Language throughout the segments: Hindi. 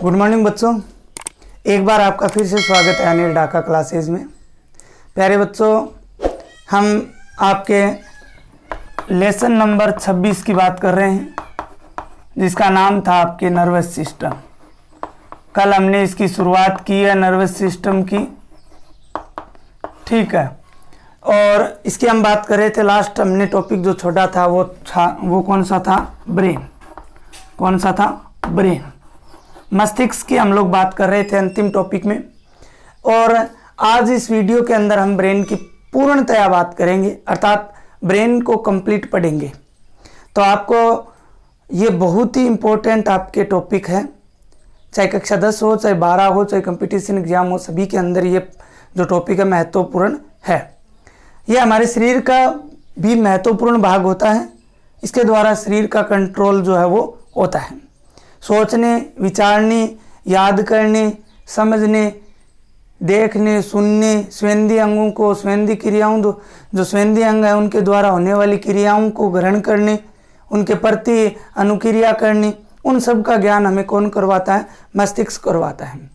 गुड मॉर्निंग बच्चों, एक बार आपका फिर से स्वागत है अनिल ढाका क्लासेज में। प्यारे बच्चों, हम आपके लेसन नंबर 26 की बात कर रहे हैं, जिसका नाम था आपके नर्वस सिस्टम। कल हमने इसकी शुरुआत की है नर्वस सिस्टम की, ठीक है। और इसकी हम बात कर रहे थे, लास्ट हमने टॉपिक जो छोड़ा था वो कौन सा था? ब्रेन। कौन सा था? ब्रेन। मस्तिष्क की हम लोग बात कर रहे थे अंतिम टॉपिक में, और आज इस वीडियो के अंदर हम ब्रेन की पूर्णतया बात करेंगे, अर्थात ब्रेन को कंप्लीट पढ़ेंगे। तो आपको ये बहुत ही इम्पोर्टेंट आपके टॉपिक है, चाहे कक्षा 10 हो, चाहे 12 हो, चाहे कंपटीशन एग्जाम हो, सभी के अंदर ये जो टॉपिक है महत्वपूर्ण है। ये हमारे शरीर का भी महत्वपूर्ण भाग होता है। इसके द्वारा शरीर का कंट्रोल जो है वो होता है। सोचने, विचारने, याद करने, समझने, देखने, सुनने, स्वेंदी अंगों को, स्वेंदी क्रियाओं जो स्वेंदी अंग है उनके द्वारा होने वाली क्रियाओं को ग्रहण करने, उनके प्रति अनुक्रिया करने, उन सब का ज्ञान हमें कौन करवाता है? मस्तिष्क करवाता है।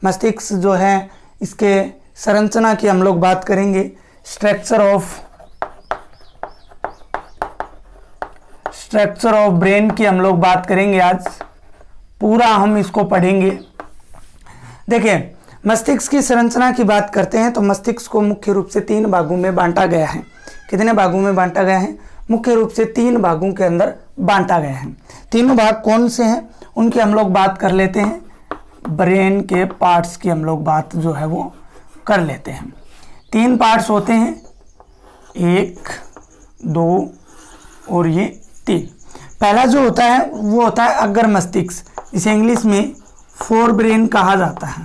मस्तिष्क जो है, इसके संरचना की हम लोग बात करेंगे। स्ट्रक्चर ऑफ ब्रेन की हम लोग बात करेंगे। आज पूरा हम इसको पढ़ेंगे। देखिए, मस्तिष्क की संरचना की बात करते हैं तो मस्तिष्क को मुख्य रूप से 3 भागों में बांटा गया है। कितने भागों में बांटा गया है? मुख्य रूप से 3 भागों के अंदर बांटा गया है। तीनों भाग कौन से हैं उनकी हम लोग बात कर लेते हैं। ब्रेन के पार्ट्स की हम लोग बात जो है वो कर लेते हैं। 3 पार्ट्स होते हैं, 1, 2 और ये 3। पहला जो होता है वो होता है अग्र मस्तिष्क, इसे इंग्लिश में फोर ब्रेन कहा जाता है।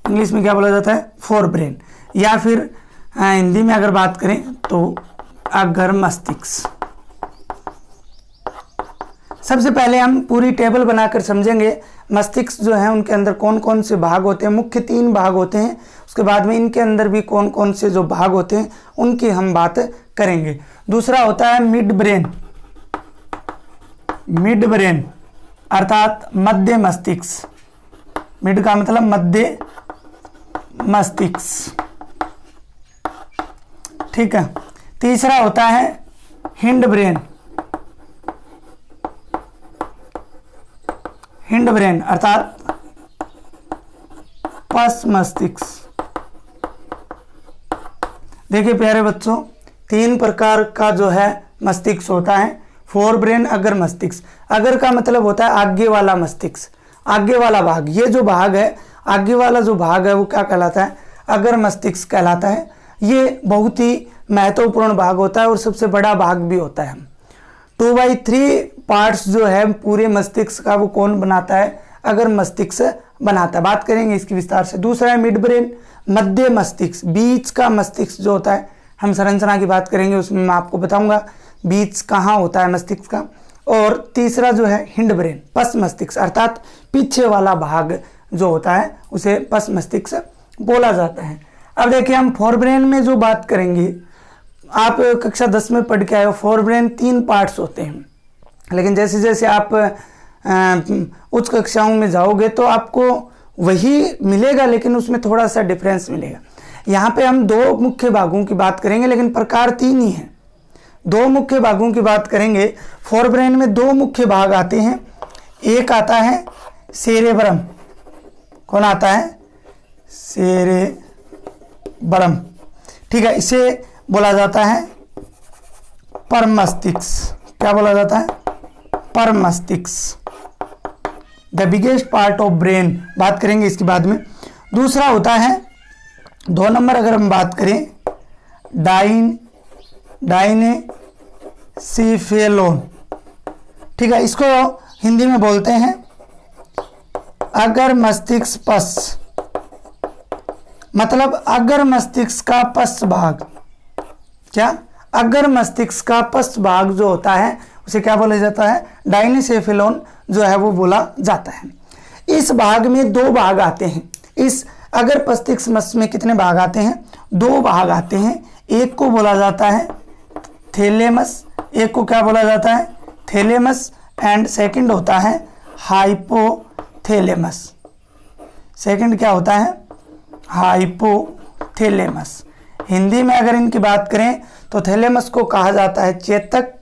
इंग्लिश में क्या बोला जाता है? फोर ब्रेन, या फिर हिंदी में अगर बात करें तो अग्र मस्तिष्क। सबसे पहले हम पूरी टेबल बनाकर समझेंगे मस्तिष्क जो है उनके अंदर कौन कौन से भाग होते हैं। मुख्य 3 भाग होते हैं। उसके बाद में इनके अंदर भी कौन कौन से जो भाग होते हैं उनकी हम बात करेंगे। दूसरा होता है मिड ब्रेन। मिड ब्रेन अर्थात मध्य मस्तिष्क। मिड का मतलब मध्य मस्तिष्क, ठीक है। तीसरा होता है हिंड ब्रेन। हिंड ब्रेन अर्थात पश्च मस्तिष्क। देखिए प्यारे बच्चों, 3 प्रकार का जो है मस्तिष्क होता है। फोर ब्रेन, अग्र मस्तिष्क। अग्र का मतलब होता है आगे वाला मस्तिष्क, आगे वाला भाग। ये जो भाग है, आगे वाला जो भाग है वो क्या कहलाता है? अग्र मस्तिष्क कहलाता है। ये बहुत ही महत्वपूर्ण भाग होता है और सबसे बड़ा भाग भी होता है। 2/3 पार्ट्स जो है पूरे मस्तिष्क का वो कौन बनाता है? अग्र मस्तिष्क बनाता है। बात करेंगे इसकी विस्तार से। दूसरा है मिड ब्रेन, मध्य मस्तिष्क। बीच का मस्तिष्क जो होता है, हम संरचना की बात करेंगे उसमें मैं आपको बताऊंगा बीच कहाँ होता है मस्तिष्क का। और तीसरा जो है हिंड ब्रेन, पश्च मस्तिष्क अर्थात पीछे वाला भाग जो होता है उसे पश्च मस्तिष्क बोला जाता है। अब देखिए, हम फोर ब्रेन में जो बात करेंगे, आप कक्षा 10 में पढ़ के आए हो। फोर ब्रेन 3 पार्ट्स होते हैं, लेकिन जैसे जैसे आप उच्च कक्षाओं में जाओगे तो आपको वही मिलेगा, लेकिन उसमें थोड़ा सा डिफरेंस मिलेगा। यहाँ पे हम 2 मुख्य भागों की बात करेंगे, लेकिन प्रकार 3 ही हैं। 2 मुख्य भागों की बात करेंगे। फोर ब्रेन में 2 मुख्य भाग आते हैं। एक आता है सेरेब्रम। कौन आता है? सेरेब्रम, ठीक है। इसे बोला जाता है परम मस्तिष्क। क्या बोला जाता है? परम मस्तिष्क, the biggest part of brain. बात करेंगे इसके बाद में। दूसरा होता है 2 नंबर, अगर हम बात करें डायनेसिफेलोन, ठीक है। इसको हिंदी में बोलते हैं अग्र मस्तिष्क पश्च, मतलब अग्र मस्तिष्क का पश्च भाग। क्या? अग्र मस्तिष्क का पश्च भाग जो होता है उसे क्या बोला जाता है? डायनेसिफेलोन जो है वो बोला जाता है। इस भाग में 2 भाग आते हैं। इस अग्र मस्तिष्क में कितने भाग आते हैं? 2 भाग आते हैं। एक को बोला जाता है थैलेमस, एक को क्या बोला जाता है? थैलेमस, एंड सेकंड होता है हाइपोथैलेमस। सेकंड क्या होता है, हाइपोथैलेमस। हिंदी में अगर इनकी बात करें तो थैलेमस को कहा जाता है चेतक,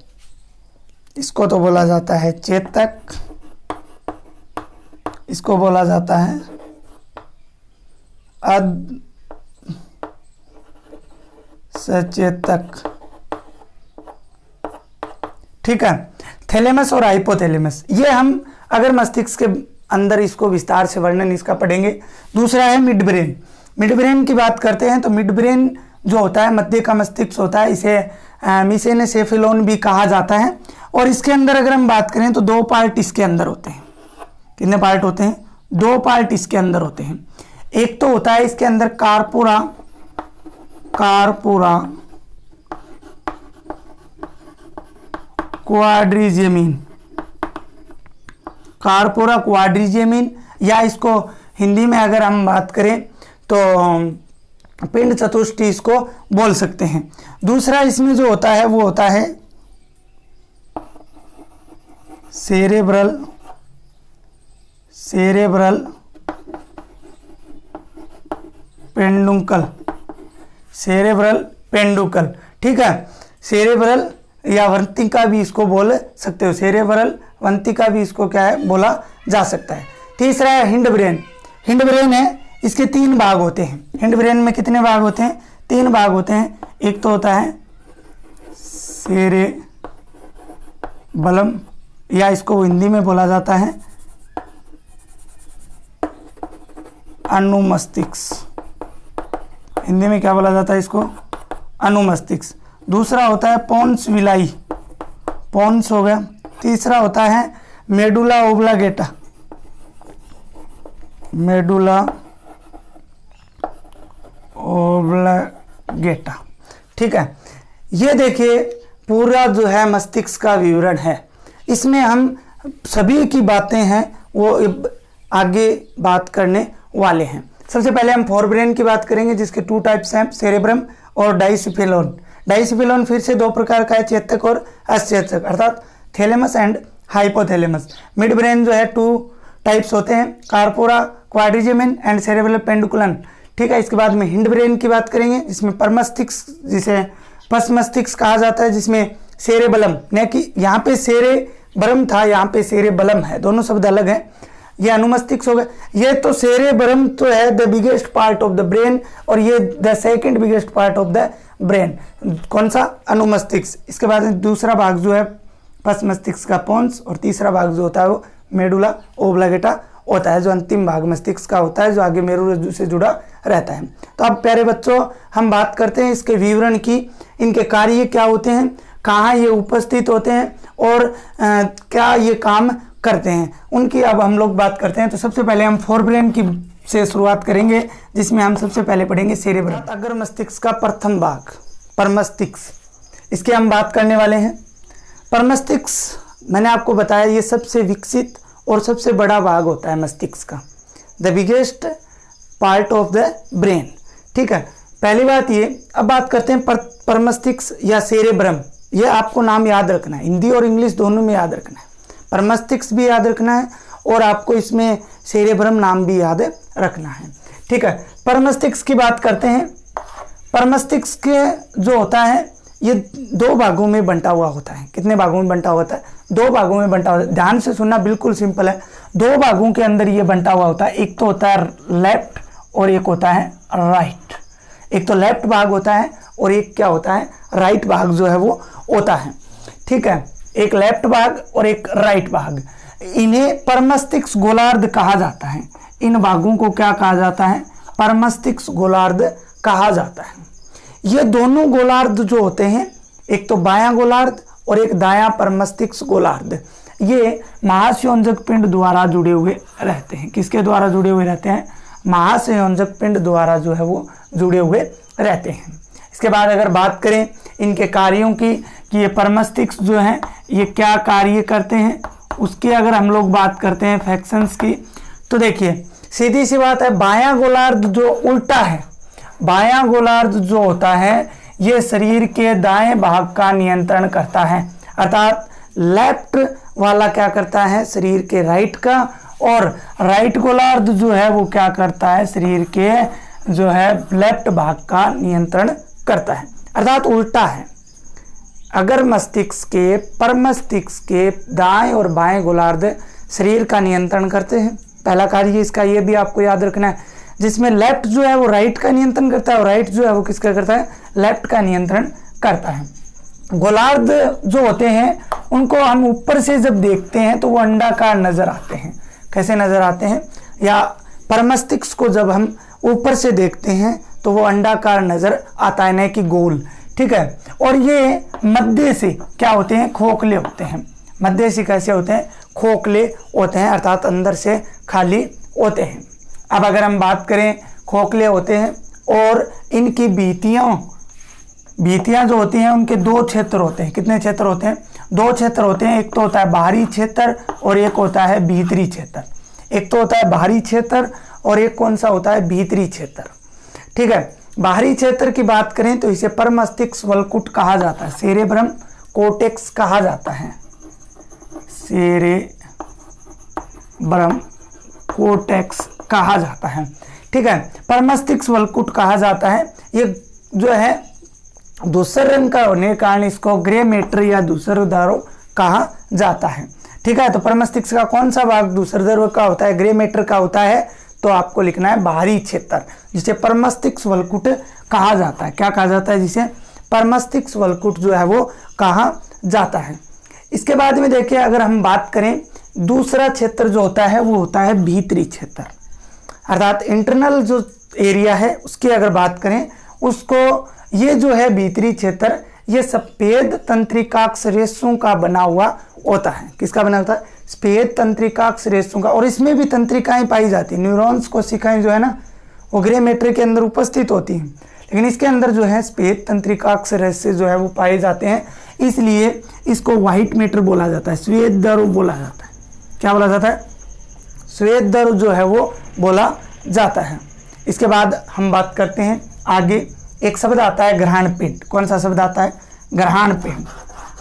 इसको तो बोला जाता है चेतक, इसको बोला जाता है सचेतक। ठीक है, थैलेमस और हाइपोथैलेमस, ये हम अगर मस्तिष्क के अंदर इसको विस्तार से वर्णन इसका पढ़ेंगे। दूसरा है मिड ब्रेन। मिड ब्रेन की बात करते हैं तो मिड ब्रेन जो होता है, मध्य का मस्तिष्क होता है, इसे मेसेनोसेफेलोन भी कहा जाता है। और इसके अंदर अगर हम बात करें तो 2 पार्ट इसके अंदर होते हैं। कितने पार्ट होते हैं? 2 पार्ट इसके अंदर होते हैं। एक तो होता है इसके अंदर कार्पोरा क्वाड्रिजेमिन, कार्पोरा क्वाड्रिजेमिन, या इसको हिंदी में अगर हम बात करें तो पिंड चतुष्टय इसको बोल सकते हैं। दूसरा इसमें जो होता है वो होता है सेरेब्रल पेंडुकल। ठीक है, सेरेब्रल या वंतिका भी इसको बोल सकते हो, सेरेब्रल वंतिका भी इसको क्या है बोला जा सकता है। तीसरा है हिंड ब्रेन। हिंड ब्रेन है, इसके 3 भाग होते हैं। हिंड ब्रेन में कितने भाग होते हैं? 3 भाग होते हैं। एक तो होता है सेरेबलम, या इसको हिंदी में बोला जाता है अनुमस्तिष्क। हिंदी में क्या बोला जाता है इसको? अनुमस्तिष्क। दूसरा होता है पोन्स विलाई, पोन्स हो गया। तीसरा होता है मेडुला ओब्लागेटा, ठीक है, ये देखिए पूरा जो है मस्तिष्क का विवरण है। इसमें हम सभी की बातें हैं वो आगे बात करने वाले हैं। सबसे पहले हम फोरब्रेन की बात करेंगे, जिसके 2 टाइप्स हैं, सेरेब्रम और डाइसिफेलोन। डाइसिफेलोन फिर से 2 प्रकार का है, चेतक और अचेतक, अर्थात thalamus and hypothalamus. Mid brain जो है 2 टाइप्स होते हैं, कार्पोरा क्वाड्रिजेमिन एंड सेरेब्रल पेंडुकुलन। ठीक है, इसके बाद में हिंड ब्रेन की बात करेंगे, जिसमें परमस्तिष्क, जिसे पस मस्तिष्क कहा जाता है, जिसमें सेरेबलम, न कि यहाँ पे सेरेब्रम था, यहाँ पे सेरेबलम है, दोनों शब्द अलग हैं। ये अनुमस्तिष्क हो गया। ये तो सेरेब्रम तो है the biggest part of the brain, और ये the second biggest part of the brain. कौन सा? अनुमस्तिष्क। इसके बाद दूसरा भाग जो है पस मस्तिष्क का पोन्स, और तीसरा भाग जो होता है वो मेडुला ओब्लागेटा होता है, जो अंतिम भाग मस्तिष्क का होता है, जो आगे मेरुरज्जु से जुड़ा रहता है। तो अब प्यारे बच्चों हम बात करते हैं इसके विवरण की, इनके कार्य क्या होते हैं, कहाँ ये उपस्थित होते हैं और क्या ये काम करते हैं, उनकी अब हम लोग बात करते हैं। तो सबसे पहले हम फोरब्रेन की से शुरुआत करेंगे, जिसमें हम सबसे पहले पढ़ेंगे सेरेब्रम, अग्र मस्तिष्क का प्रथम भाग परमस्तिष्क, इसके हम बात करने वाले हैं। परमस्तिष्क मैंने आपको बताया ये सबसे विकसित और सबसे बड़ा भाग होता है मस्तिष्क का, the biggest part of the brain. ठीक है, पहली बात ये। अब बात करते हैं परमस्तिष्क या सेरेब्रम। ये आपको नाम याद रखना है, हिंदी और इंग्लिश दोनों में याद रखना है। परमस्तिष्क भी याद रखना है और आपको इसमें सेरेब्रम नाम भी याद रखना है। ठीक है, परमस्तिष्क की बात करते हैं। परमस्तिष्क के जो होता है ये 2 भागों में बंटा हुआ होता है। कितने भागों में बंटा हुआ होता है? 2 भागों में बंटा हुआ है। ध्यान से सुनना, बिल्कुल सिंपल है। 2 भागों के अंदर ये बंटा हुआ होता है। एक तो होता है लेफ्ट और एक होता है राइट। एक तो लेफ्ट भाग होता है और एक क्या होता है, राइट भाग जो है वो होता है। ठीक है, एक लेफ्ट भाग और एक राइट भाग। इन्हें परमस्तिष्क गोलार्ध कहा जाता है। इन भागों को क्या कहा जाता है? परमस्तिष्क गोलार्ध कहा जाता है। ये दोनों गोलार्ध जो होते हैं, एक तो बायां गोलार्ध और एक दायां परमस्तिष्क गोलार्ध, ये महासंयोजक पिंड द्वारा जुड़े हुए रहते हैं। किसके द्वारा जुड़े हुए रहते हैं? महासंयोजक पिंड द्वारा जो है वो जुड़े हुए रहते हैं। इसके बाद अगर बात करें इनके कार्यों की कि ये परमस्तिष्क जो हैं ये क्या कार्य करते हैं, उसकी अगर हम लोग बात करते हैं फंक्शंस की, तो देखिए सीधी सी बात है, बायां गोलार्ध जो उल्टा है, बायां गोलार्ध जो होता है ये शरीर के दाएं भाग का नियंत्रण करता है, अर्थात लेफ्ट वाला क्या करता है, शरीर के राइट का, और राइट गोलार्ध जो है वो क्या करता है, शरीर के जो है लेफ्ट भाग का नियंत्रण करता है, अर्थात उल्टा है। अगर मस्तिष्क के परमस्तिष्क के दाएं और बाएं गोलार्ध शरीर का नियंत्रण करते हैं, पहला कार्य इसका ये भी आपको याद रखना है, जिसमें लेफ्ट जो है वो राइट का नियंत्रण करता है और राइट जो है वो किसका करता है, लेफ्ट का नियंत्रण करता है। गोलार्ध जो होते हैं उनको हम ऊपर से जब देखते हैं तो वो अंडाकार नजर आते हैं। कैसे नजर आते हैं, या परमस्तिष्क को जब हम ऊपर से देखते हैं तो वो अंडाकार नजर आता है, न कि गोल, ठीक है। और ये मध्य से क्या होते हैं, खोखले होते हैं। मध्य से कैसे होते हैं, खोखले होते हैं, अर्थात अंदर से खाली होते हैं। अब अगर हम बात करें, खोखले होते हैं और इनकी भीतियां जो होती हैं उनके दो क्षेत्र होते हैं। कितने क्षेत्र होते हैं, दो क्षेत्र होते हैं। एक तो होता है बाहरी क्षेत्र और एक होता है भीतरी क्षेत्र। एक तो होता है बाहरी क्षेत्र और एक कौन सा होता है, भीतरी क्षेत्र, ठीक है। बाहरी क्षेत्र की बात करें तो इसे परमस्तिष्क वलकुट कहा जाता है, सेरेब्रम कोर्टेक्स कहा जाता है, सेरेब्रम कोर्टेक्स कहा जाता है, ठीक है। परमस्तिष्क वलकुट कहा जाता है। ये जो है धूसर रंग का होने के कारण इसको ग्रे मैटर या धूसर द्रव कहा जाता है, ठीक है। तो परमस्तिष्क का कौन सा भाग धूसर द्रव का होता है, ग्रे मैटर का होता है, तो आपको लिखना है बाहरी क्षेत्र, जिसे परमस्तिष्क वलकुट कहा जाता है। क्या कहा जाता है, जिसे परमस्तिष्क वलकुट जो है वो कहा जाता है। इसके बाद में देखिए, अगर हम बात करें दूसरा क्षेत्र जो होता है वो होता है भीतरी क्षेत्र, अर्थात इंटरनल जो एरिया है उसकी अगर बात करें उसको, ये जो है भीतरी क्षेत्र, ये सफेद तंत्रिकाक्ष रेशों का बना हुआ होता है। किसका बना होता है, सफेद तंत्रिकाक्ष रेशों का। और इसमें भी तंत्रिकाएं पाई जाती हैं, न्यूरॉन्स कोशिकाएं जो है ना वो ग्रे मैटर के अंदर उपस्थित होती हैं, लेकिन इसके अंदर जो है सफेद तंत्रिकाक्ष रेशे जो है वो पाए जाते हैं, इसलिए इसको व्हाइट मैटर बोला जाता है, श्वेत द्रव बोला जाता है। क्या बोला जाता है, श्वेत द्रव जो है वो बोला जाता है। इसके बाद हम बात करते हैं आगे, एक शब्द आता है ग्रहण पिंड। कौन सा शब्द आता है, ग्रहण पिंड।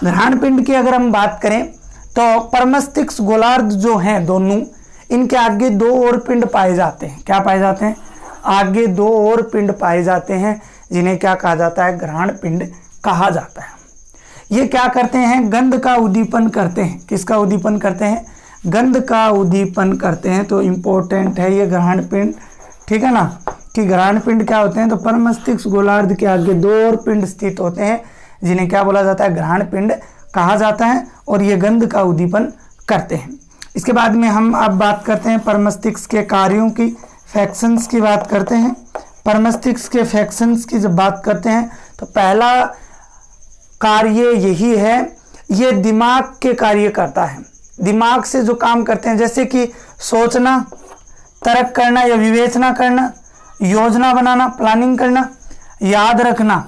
ग्रहण पिंड की अगर हम बात करें तो परमस्तिष्क गोलार्ध जो हैं दोनों, इनके आगे दो और पिंड पाए जाते हैं। क्या पाए जाते हैं, आगे दो और पिंड पाए जाते हैं, जिन्हें क्या कहा जाता है, ग्रहण पिंड कहा जाता है। ये क्या करते हैं, गंध का उद्दीपन करते हैं। किसका उद्दीपन करते हैं, गंध का उद्दीपन करते हैं। तो इम्पोर्टेंट है ये ग्रहण पिंड, ठीक है ना, कि ग्रहण पिंड क्या होते हैं, तो परमस्तिष्क गोलार्ध के आगे दो और पिंड स्थित होते हैं, जिन्हें क्या बोला जाता है, ग्रहण पिंड कहा जाता है, और ये गंध का उद्दीपन करते हैं। इसके बाद में हम अब बात करते हैं परमस्तिष्क के कार्यों की, फंक्शंस की बात करते हैं। परमस्तिष्क के फंक्शंस की जब बात करते हैं तो पहला कार्य यही है, ये दिमाग के कार्य करता है। दिमाग से जो काम करते हैं, जैसे कि सोचना, तर्क करना या विवेचना करना, योजना बनाना, प्लानिंग करना, याद रखना,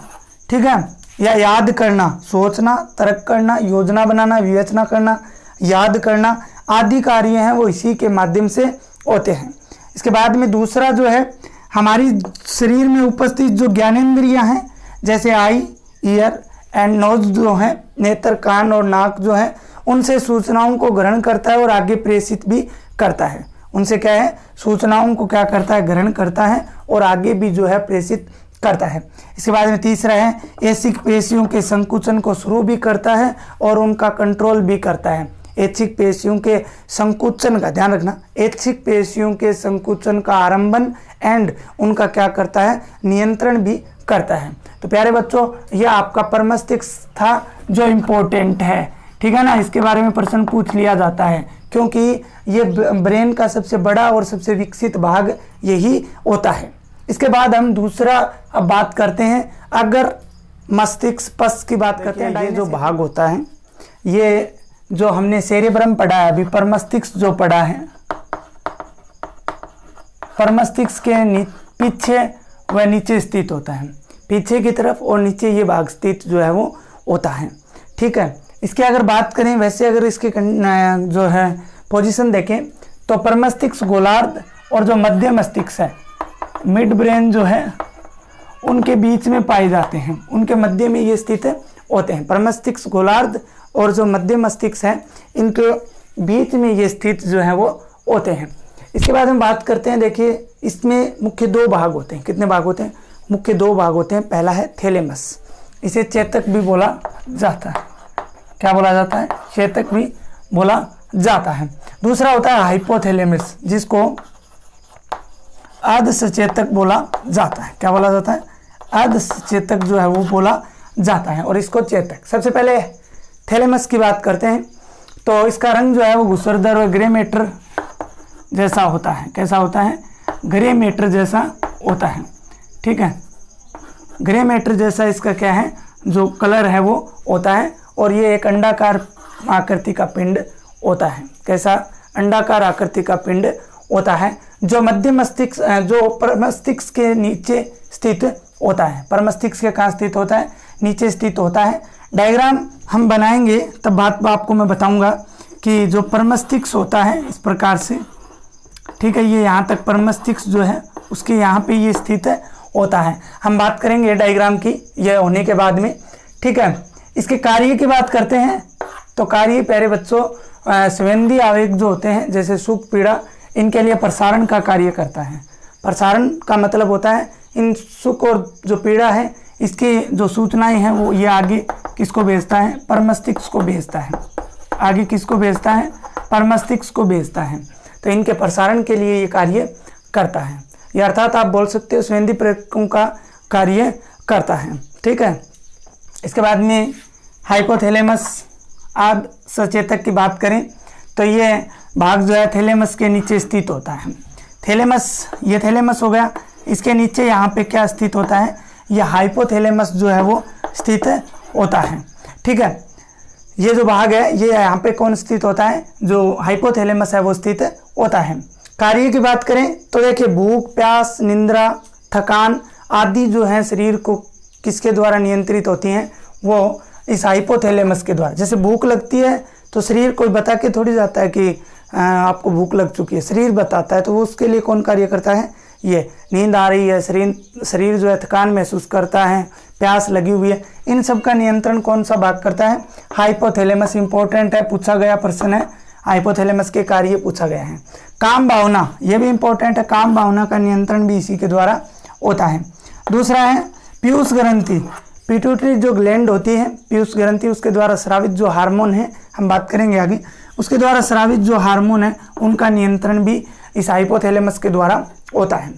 ठीक है, या याद करना, सोचना, तर्क करना, योजना बनाना, विवेचना करना, याद करना आदि कार्य हैं वो इसी के माध्यम से होते हैं। इसके बाद में दूसरा जो है, हमारी शरीर में उपस्थित जो ज्ञानेंद्रियां हैं, जैसे आई, ईयर एंड नोज जो हैं, नेत्र, कान और नाक जो है, उनसे सूचनाओं को ग्रहण करता है और आगे प्रेषित भी करता है। उनसे क्या है, सूचनाओं को क्या करता है, ग्रहण करता है और आगे भी जो है प्रेषित करता है। इसके बाद में तीसरा है, ऐच्छिक पेशियों के संकुचन को शुरू भी करता है और उनका कंट्रोल भी करता है। ऐच्छिक पेशियों के संकुचन का ध्यान रखना, ऐच्छिक पेशियों के संकुचन का आरंभन एंड उनका क्या करता है, नियंत्रण भी करता है। तो प्यारे बच्चों, यह आपका परमस्तिष्क था जो इम्पोर्टेंट है, ठीक है ना। इसके बारे में प्रश्न पूछ लिया जाता है, क्योंकि ये ब्रेन का सबसे बड़ा और सबसे विकसित भाग यही होता है। इसके बाद हम दूसरा अब बात करते हैं, अगर मस्तिष्क पस की बात करते हैं, ये जो भाग होता है, ये जो हमने सेरेब्रम पढ़ा है अभी, परमस्तिष्क जो पढ़ा है, परमस्तिष्क के पीछे व नीचे स्थित होता है, पीछे की तरफ और नीचे ये भाग स्थित जो है वो होता है, ठीक है। इसकी अगर बात करें, वैसे अगर इसके जो है पोजीशन देखें तो परमस्तिष्क गोलार्ध और जो मध्य मस्तिष्क है, मिड ब्रेन जो है, उनके बीच में पाए जाते हैं, उनके मध्य में ये स्थित होते हैं। परमस्तिष्क गोलार्ध और जो मध्य मस्तिष्क है, इनके बीच में ये स्थित जो है वो होते हैं। इसके बाद हम बात करते हैं, देखिए इसमें मुख्य 2 भाग होते हैं। कितने भाग होते हैं? मुख्य 2 भाग होते हैं। पहला है थैलेमस, इसे चेतक भी बोला जाता है। क्या बोला जाता है? चेतक भी बोला जाता है। दूसरा होता है हाइपोथैलेमस, जिसको अर्ध सचेतक बोला जाता है। क्या बोला जाता है? अर्ध सचेतक जो है वो बोला जाता है, और इसको चेतक। सबसे पहले थैलेमस की बात करते हैं, तो इसका रंग जो है वो घुसरदार और ग्रे मैटर जैसा होता है। कैसा होता है? ग्रे मैटर जैसा होता है। ठीक है, ग्रे मैटर जैसा इसका क्या है, जो कलर है वो होता है, और ये एक अंडाकार आकृति का पिंड होता है। कैसा? अंडाकार आकृति का पिंड होता है, जो मध्य मस्तिष्क, जो परमस्तिष्क के नीचे स्थित होता है। परमस्तिष्क के कहाँ स्थित होता है? नीचे स्थित होता है। डायग्राम हम बनाएंगे तब बात आपको मैं बताऊंगा कि जो परमस्तिष्क होता है इस प्रकार से, ठीक है, ये यहाँ तक परमस्तिष्क जो है उसके यहाँ पे ये स्थित होता है। हम बात करेंगे डायग्राम की ये होने के बाद में। ठीक है, इसके कार्य की बात करते हैं, तो कार्य प्यारे बच्चों, संवेदी आवेग जो होते हैं जैसे सुख, पीड़ा, इनके लिए प्रसारण का कार्य करता है। प्रसारण का मतलब होता है इन सुख और जो पीड़ा है इसकी जो सूचनाएं हैं वो ये आगे किसको भेजता है? परमस्तिष्क को भेजता है। आगे किसको भेजता है? परमस्तिष्क को भेजता है। तो इनके प्रसारण के लिए ये कार्य करता है। ये अर्थात आप बोल सकते हो संवेदी प्रेरकों का कार्य करता है। ठीक है, इसके बाद में हाइपोथैलेमस आद सचेतक की बात करें तो ये भाग जो है थैलेमस के नीचे स्थित होता है। थैलेमस, ये थैलेमस हो गया। इसके नीचे यहाँ पे क्या स्थित होता है? ये हाइपोथैलेमस जो है वो स्थित होता है। ठीक है, ये जो भाग है ये यहाँ पे कौन स्थित होता है? जो हाइपोथैलेमस है वो स्थित होता है। कार्य की बात करें तो देखिए भूख, प्यास, निंद्रा, थकान आदि जो है शरीर को किसके द्वारा नियंत्रित होती हैं? वो इस हाइपोथैलेमस के द्वारा। जैसे भूख लगती है तो शरीर कोई बता के थोड़ी जाता है कि आपको भूख लग चुकी है, शरीर बताता है। तो वो उसके लिए कौन कार्य करता है? ये नींद आ रही है, शरीर जो है थकान महसूस करता है, प्यास लगी हुई है, इन सब का नियंत्रण कौन सा भाग करता है? हाइपोथैलेमस। इंपॉर्टेंट है, पूछा गया प्रश्न है, हाइपोथैलेमस के कार्य पूछा गया है। काम भावना, ये भी इंपॉर्टेंट है, काम भावना का नियंत्रण भी इसी के द्वारा होता है। दूसरा है पीयूष ग्रंथि। पिट्यूटरी जो ग्लैंड होती है, पीयूष ग्रंथि, उसके द्वारा स्रावित जो हार्मोन है, हम बात करेंगे आगे, उसके द्वारा स्रावित जो हार्मोन है उनका नियंत्रण भी इस हाइपोथैलेमस के द्वारा होता है।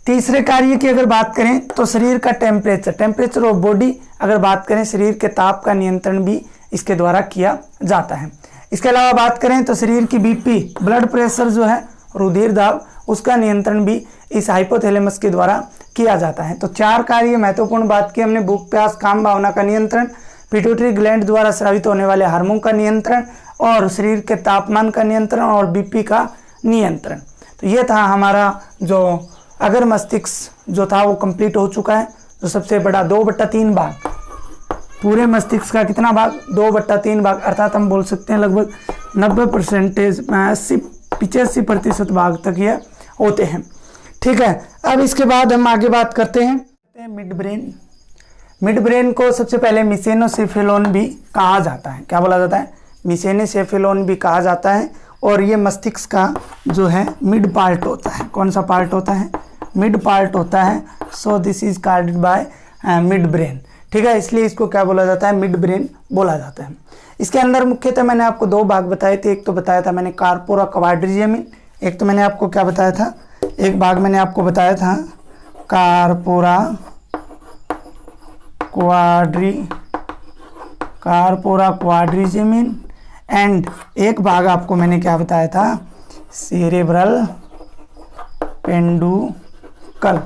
तीसरे कार्य की अगर बात करें तो शरीर का टेम्परेचर ऑफ बॉडी, अगर बात करें शरीर के ताप का नियंत्रण भी इसके द्वारा किया जाता है। इसके अलावा बात करें तो शरीर की बीपी, ब्लड प्रेशर जो है, रुधिर दाब, उसका नियंत्रण भी इस हाइपोथैलेमस के द्वारा किया जाता है। तो 4 कार्य महत्वपूर्ण बात की हमने, भूख, प्यास, काम भावना का नियंत्रण, पिट्यूटरी ग्लैंड द्वारा स्रावित होने वाले हार्मोन का नियंत्रण, और शरीर के तापमान का नियंत्रण, और बीपी का नियंत्रण। तो ये था हमारा जो अगर मस्तिष्क जो था वो कंप्लीट हो चुका है। जो सबसे बड़ा 2/3 भाग, पूरे मस्तिष्क का कितना भाग? 2/3 भाग, अर्थात हम बोल सकते हैं लगभग 90% 85% भाग तक ये होते हैं। ठीक है, अब इसके बाद हम आगे बात करते हैं मिड ब्रेन। मिड ब्रेन को सबसे पहले मेसेनोसेफेलोन भी कहा जाता है। क्या बोला जाता है? मेसेनोसेफेलोन भी कहा जाता है। और ये मस्तिष्क का जो है मिड पार्ट होता है। कौन सा पार्ट होता है? मिड पार्ट होता है। So this is called by mid brain. ठीक है, इसलिए इसको क्या बोला जाता है? मिड ब्रेन बोला जाता है। इसके अंदर मुख्यतः मैंने आपको 2 भाग बताए थे। एक तो बताया था मैंने कार्पोरा क्वाड्रिजेमिन, एक तो मैंने आपको क्या बताया था? एक भाग मैंने आपको बताया था कार्पोरा क्वाड्रिजेमिन, एंड एक भाग आपको मैंने क्या बताया था? सेरेब्रल पेंडुकल।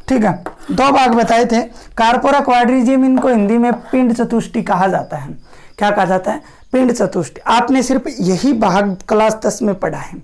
ठीक है, 2 भाग बताए थे। कार्पोरा क्वाड्रिजेमिन को हिंदी में पिंड चतुष्टय कहा जाता है। क्या कहा जाता है? पिंड चतुष्टय। आपने सिर्फ यही भाग क्लास 10 में पढ़ा है,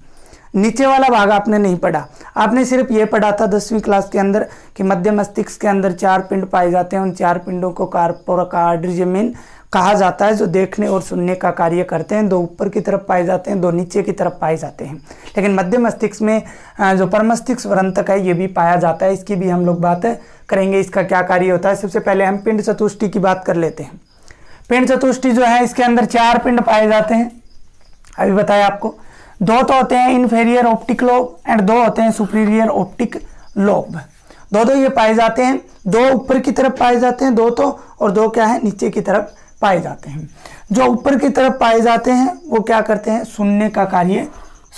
नीचे वाला भाग आपने नहीं पढ़ा। आपने सिर्फ ये पढ़ा था 10वीं क्लास के अंदर कि मध्य मस्तिष्क के अंदर 4 पिंड पाए जाते हैं। उन 4 पिंडों को कार्पोरा क्वाड्रिजेमिन कहा जाता है, जो देखने और सुनने का कार्य करते हैं। 2 ऊपर की तरफ पाए जाते हैं, 2 नीचे की तरफ पाए जाते हैं। लेकिन मध्य मस्तिष्क में जो परमस्तिष्क वृंतक है ये भी पाया जाता है। इसकी भी हम लोग बात करेंगे, इसका क्या कार्य होता है। सबसे पहले हम पिंड चतुष्टय की बात कर लेते हैं। पिंड चतुष्टय जो है इसके अंदर 4 पिंड पाए जाते हैं, अभी बताया आपको। दो तो होते हैं इन्फेरियर ऑप्टिक लोब एंड दो होते हैं सुपीरियर ऑप्टिक लोब। दो ये पाए जाते हैं, दो ऊपर की तरफ पाए जाते हैं दो तो, और दो क्या है नीचे की तरफ पाए जाते हैं। जो ऊपर की तरफ पाए जाते हैं वो क्या करते हैं, सुनने का कार्य,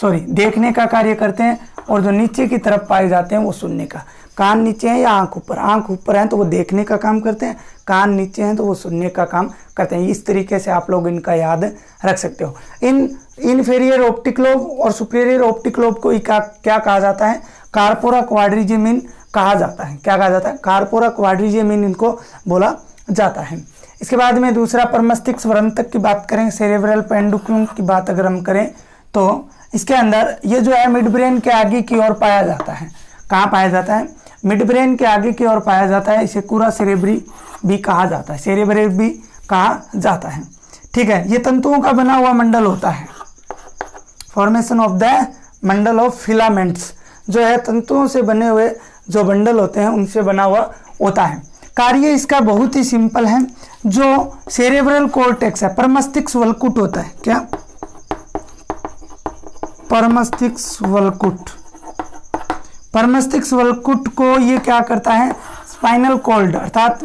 देखने का कार्य करते हैं, और जो नीचे की तरफ पाए जाते हैं वो सुनने का। कान नीचे है या आंख ऊपर, आंख ऊपर है तो वो देखने का काम करते हैं, कान नीचे हैं तो वो सुनने का काम करते हैं। इस तरीके से आप लोग इनका याद रख सकते हो। इन इन्फेरियर ऑप्टिक लोब और सुपीरियर ऑप्टिक लोब को क्या कहा जाता है, कार्पोरा क्वाड्रिजेमिन कहा जाता है। क्या कहा जाता है, कार्पोरा क्वाड्रिजेमिन इनको बोला जाता है। इसके बाद में दूसरा परमस्तिष्क स्वरंतक की बात करें, सेरेब्रल पेंडुकुलम की बात अगर हम करें तो इसके अंदर ये जो है मिड ब्रेन के आगे की ओर पाया जाता है। कहाँ पाया जाता है, मिड ब्रेन के आगे की ओर पाया जाता है। इसे पूरा सेरेब्री भी कहा जाता है, सेरेब्रल भी कहा जाता है। ठीक है, ये तंतुओं का बना हुआ मंडल होता है, formation of the Mandal of filaments, जो है तंतुओं से बने हुए जो बंडल होते हैं उनसे बना हुआ होता है। कार्य इसका बहुत ही सिंपल है। जो सेरेब्रल कॉर्टेक्स है, परमस्तिष्क वल्कुट होता है, क्या परमस्तिष्क वल्कुट, परमस्तिष्क वल्कुट को ये क्या करता है, स्पाइनल कॉर्ड अर्थात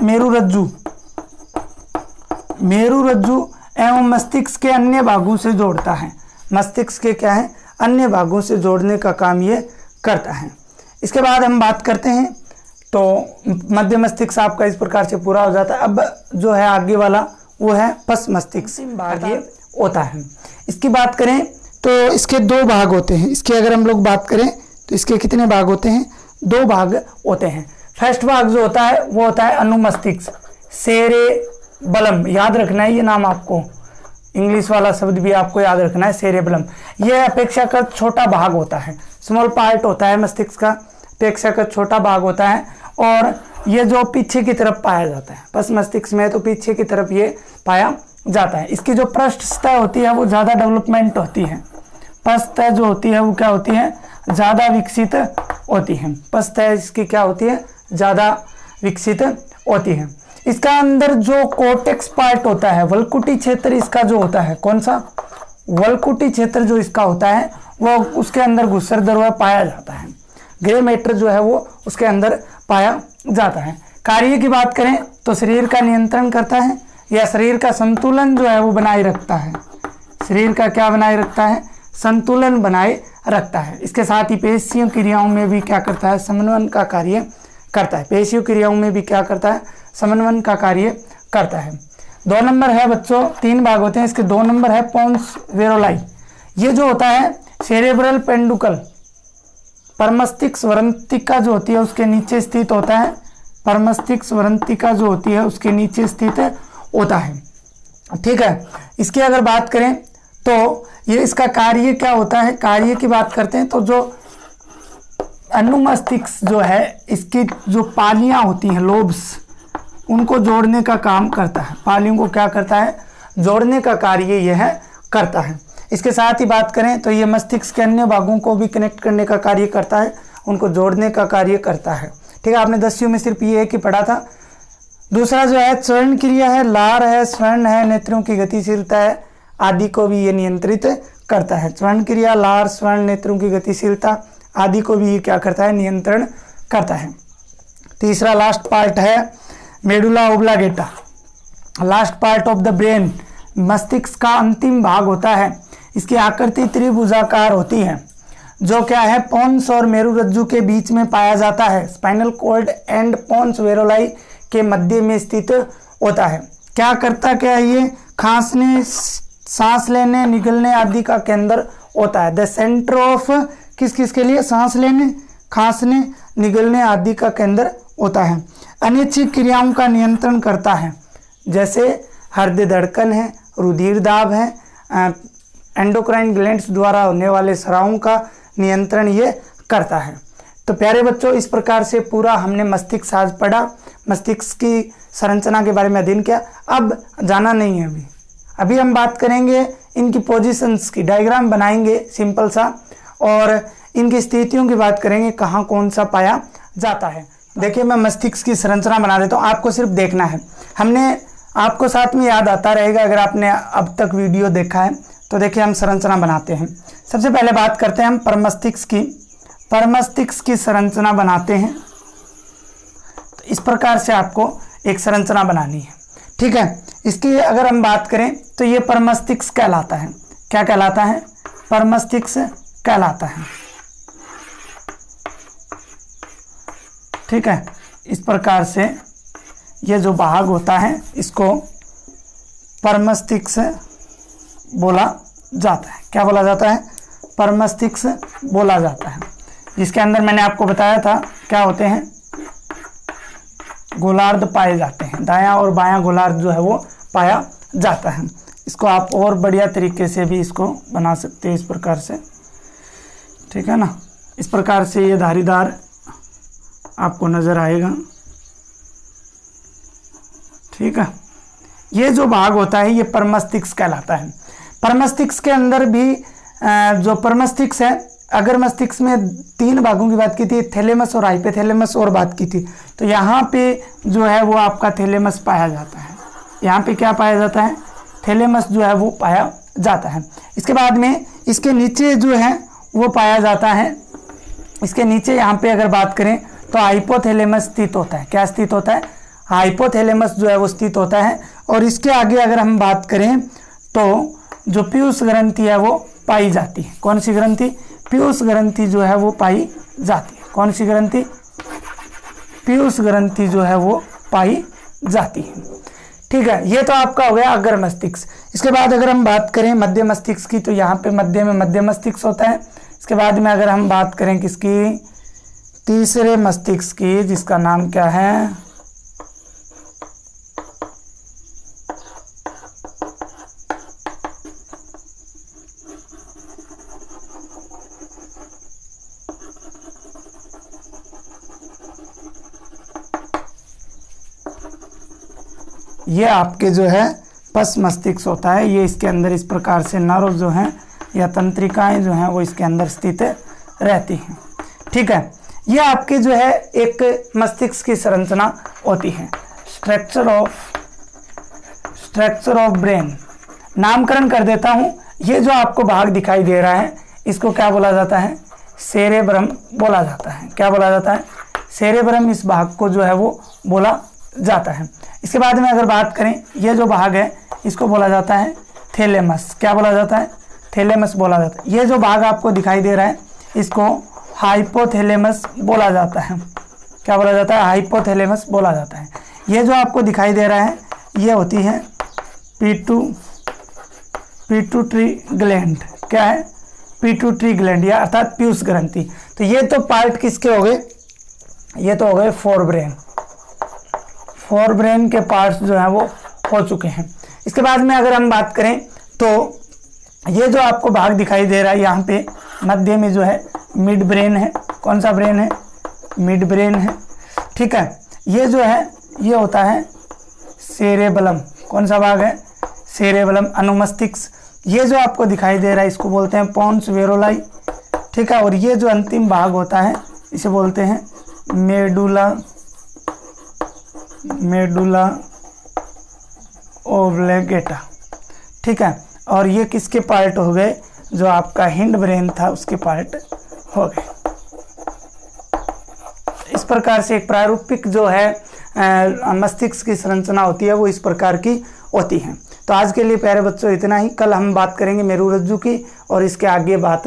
मेरुरज्जु एवं मस्तिष्क के अन्य भागों से जोड़ता है। मस्तिष्क के क्या है, अन्य भागों से जोड़ने का काम ये करता है। इसके बाद हम बात करते हैं तो मध्य मस्तिष्क आपका इस प्रकार से पूरा हो जाता है। अब जो है आगे वाला वो है पश्च मस्तिष्क भाग ये होता है। इसकी बात करें तो इसके दो भाग होते हैं। इसके अगर हम लोग बात करें तो इसके कितने भाग होते हैं, दो भाग होते हैं। फर्स्ट भाग जो होता है वो होता है अनुमस्तिष्क, सेरेबलम, याद रखना है ये नाम आपको, इंग्लिश वाला शब्द भी आपको याद रखना है, सेरेबलम। यह अपेक्षाकृत छोटा भाग होता है, स्मॉल पार्ट होता है मस्तिष्क का, अपेक्षाकृत छोटा भाग होता है, और ये जो पीछे की तरफ पाया जाता है, पश्च मस्तिष्क में तो पीछे की तरफ ये पाया जाता है। इसकी जो पृष्ठ सतह होती है वो ज़्यादा डेवलपमेंट होती है, पश्च सतह जो होती है वो क्या होती है, ज़्यादा विकसित होती है। पश्च सतह इसकी क्या होती है, ज़्यादा विकसित होती है। इसका अंदर जो कोर्टेक्स पार्ट होता है, वल्कुटी क्षेत्र इसका जो होता है, कौन सा, वल्कुटी क्षेत्र जो इसका होता है वो उसके अंदर घुसरदर हुआ पाया जाता है। ग्रे मैटर जो है वो उसके अंदर पाया जाता है। कार्य की बात करें तो शरीर का नियंत्रण करता है या शरीर का संतुलन जो है वो बनाए रखता है। शरीर का क्या बनाए रखता है, संतुलन बनाए रखता है। इसके साथ ही पेशियों क्रियाओं में भी क्या करता है, समन्वयन का कार्य करता है। पेशियों क्रियाओं में भी क्या करता है, समन्वयन का कार्य करता है। 2 नंबर है बच्चों, 3 भाग होते हैं इसके। 2 नंबर है पोन्स वेरोलाई, ये जो होता है सेरेब्रल पेंडुकल, परमस्तिष्क स्वरंतिका जो होती है उसके नीचे स्थित होता है, परमस्तिष्क स्वरंतिका जो होती है उसके नीचे स्थित होता है। ठीक है, इसकी अगर बात करें तो ये इसका कार्य क्या होता है, कार्य की बात करते हैं तो जो अनुमस्तिष्क जो है इसकी जो पालियां होती हैं, लोब्स, उनको जोड़ने का काम करता है। पालियों को क्या करता है, जोड़ने का कार्य यह करता है। इसके साथ ही बात करें तो ये मस्तिष्क के अन्य भागों को भी कनेक्ट करने का कार्य करता है, उनको जोड़ने का कार्य करता है। ठीक है, आपने 10वीं में सिर्फ ये एक ही पढ़ा था। दूसरा जो है स्वर्ण क्रिया है, लार है, स्वर्ण है, नेत्रों की गतिशीलता है आदि को भी ये नियंत्रित करता है। स्वर्ण क्रिया, लार, स्वर्ण, नेत्रों की गतिशीलता आदि को भी ये क्या करता है, नियंत्रण करता है। तीसरा लास्ट पार्ट है medulla oblongata, last part of the brain, मस्तिष्क का अंतिम भाग होता है। इसकी आकृति त्रिभुजाकार होती है, जो क्या है, पोन्स और मेरुरज्जु के बीच में पाया जाता है। स्पाइनल कॉर्ड एंड पोन्स वेरोलाई के मध्य में स्थित होता है। क्या करता क्या है ये, खांसने, सांस लेने, निगलने आदि का केंद्र होता है। द सेंटर ऑफ किस किस के लिए, सांस लेने, खांसने, निगलने आदि का केंद्र होता है। अनैच्छिक क्रियाओं का नियंत्रण करता है, जैसे हृदय धड़कन है, रुधिर दाब है, एंडोक्राइन ग्लैंड्स द्वारा होने वाले स्रावों का नियंत्रण ये करता है। तो प्यारे बच्चों, इस प्रकार से पूरा हमने मस्तिष्क आज पढ़ा, मस्तिष्क की संरचना के बारे में अध्ययन किया। अब जाना नहीं है, अभी हम बात करेंगे इनकी पोजीशंस की, डायग्राम बनाएंगे सिंपल सा, और इनकी स्थितियों की बात करेंगे, कहाँ कौन सा पाया जाता है। देखिए, मैं मस्तिष्क की संरचना बना देता हूँ, आपको सिर्फ देखना है। हमने आपको साथ में याद आता रहेगा, अगर आपने अब तक वीडियो देखा है तो देखिए हम संरचना बनाते हैं। सबसे पहले बात करते हैं हम परमस्तिष्क की संरचना बनाते हैं। तो इस प्रकार से आपको एक संरचना बनानी है, ठीक है। इसकी अगर हम बात करें तो ये परमस्तिष्क कहलाता है। क्या कहलाता है? परमस्तिष्क कहलाता है, ठीक है। इस प्रकार से ये जो भाग होता है इसको परमस्तिष्क बोला जाता है। क्या बोला जाता है? परमस्तिष्क बोला जाता है। जिसके अंदर मैंने आपको बताया था क्या होते हैं, गोलार्ध पाए जाते हैं, दायां और बायां गोलार्ध जो है वो पाया जाता है। इसको आप और बढ़िया तरीके से भी इसको बना सकते हैं इस प्रकार से, ठीक है ना। इस प्रकार से ये धारीदार आपको नजर आएगा, ठीक है। ये जो भाग होता है ये परमस्तिष्क कहलाता है। परमस्तिष्क के अंदर भी जो परमस्तिष्क है, अगर मस्तिष्क में 3 भागों की बात की थी, थैलेमस और हाइपोथैलेमस और बात की थी, तो यहाँ पे जो है वो आपका थैलेमस पाया जाता है। यहाँ पे क्या पाया जाता है? थैलेमस जो है वो पाया जाता है। इसके बाद में इसके नीचे जो है वो पाया जाता है, इसके नीचे यहाँ पे अगर बात करें तो हाइपोथैलेमस स्थित होता है। क्या स्थित होता है? हाइपोथैलेमस जो है वो स्थित होता है। और इसके आगे अगर हम बात करें तो जो पीयूष ग्रंथि है वो पाई जाती है। कौन सी ग्रंथि? पीयूष ग्रंथि जो है वो पाई जाती है। कौन सी ग्रंथि? पीयूष ग्रंथि जो है वो पाई जाती है, ठीक है। ये तो आपका हो गया अग्र मस्तिष्क। इसके बाद अगर हम बात करें मध्य मस्तिष्क की, तो यहाँ पे मध्य में मध्य मस्तिष्क होता है। इसके बाद में अगर हम बात करें किसकी? तीसरे मस्तिष्क की, जिसका नाम क्या है? ये आपके जो है पस मस्तिष्क होता है। ये इसके अंदर इस प्रकार से नर्व जो हैं या तंत्रिकाएं जो हैं वो इसके अंदर स्थित रहती हैं, ठीक है। ये आपके जो है एक मस्तिष्क की संरचना होती है। स्ट्रक्चर ऑफ ब्रेन, नामकरण कर देता हूँ। ये जो आपको भाग दिखाई दे रहा है इसको क्या बोला जाता है? सेरेब्रम बोला जाता है। क्या बोला जाता है? सेरेब्रम इस भाग को जो है वो बोला जाता है। इसके बाद में अगर बात करें, ये जो भाग है इसको बोला जाता है थैलेमस। क्या बोला जाता है? थैलेमस बोला जाता है। ये जो भाग आपको दिखाई दे रहा है इसको हाइपोथैलेमस बोला जाता है। क्या बोला जाता है? हाइपोथैलेमस बोला जाता है। ये जो आपको दिखाई दे रहा है ये होती है पिट्यूटरी ग्लैंड। क्या है? पिट्यूटरी ग्लैंड या अर्थात पीयूष ग्रंथि। तो ये तो पार्ट किसके हो गए? ये तो हो गए फोर ब्रेन के पार्ट्स जो हैं वो हो चुके हैं। इसके बाद में अगर हम बात करें तो ये जो आपको भाग दिखाई दे रहा है यहाँ पे मध्य में जो है मिड ब्रेन है। कौन सा ब्रेन है? मिड ब्रेन है, ठीक है। ये जो है ये होता है सेरेबलम। कौन सा भाग है? सेरेबलम, अनुमस्तिष्क। ये जो आपको दिखाई दे रहा है इसको बोलते हैं पोन्स वेरोलाई, ठीक है। और ये जो अंतिम भाग होता है इसे बोलते हैं मेडुला ओब्लेगेटा, ठीक है। और ये किसके पार्ट हो गए? जो आपका हिंड ब्रेन था उसके पार्ट हो गए। इस प्रकार से एक प्रारूपिक जो है मस्तिष्क की संरचना होती है वो इस प्रकार की होती है। तो आज के लिए प्यारे बच्चों इतना ही। कल हम बात करेंगे मेरुरज्जु की और इसके आगे बात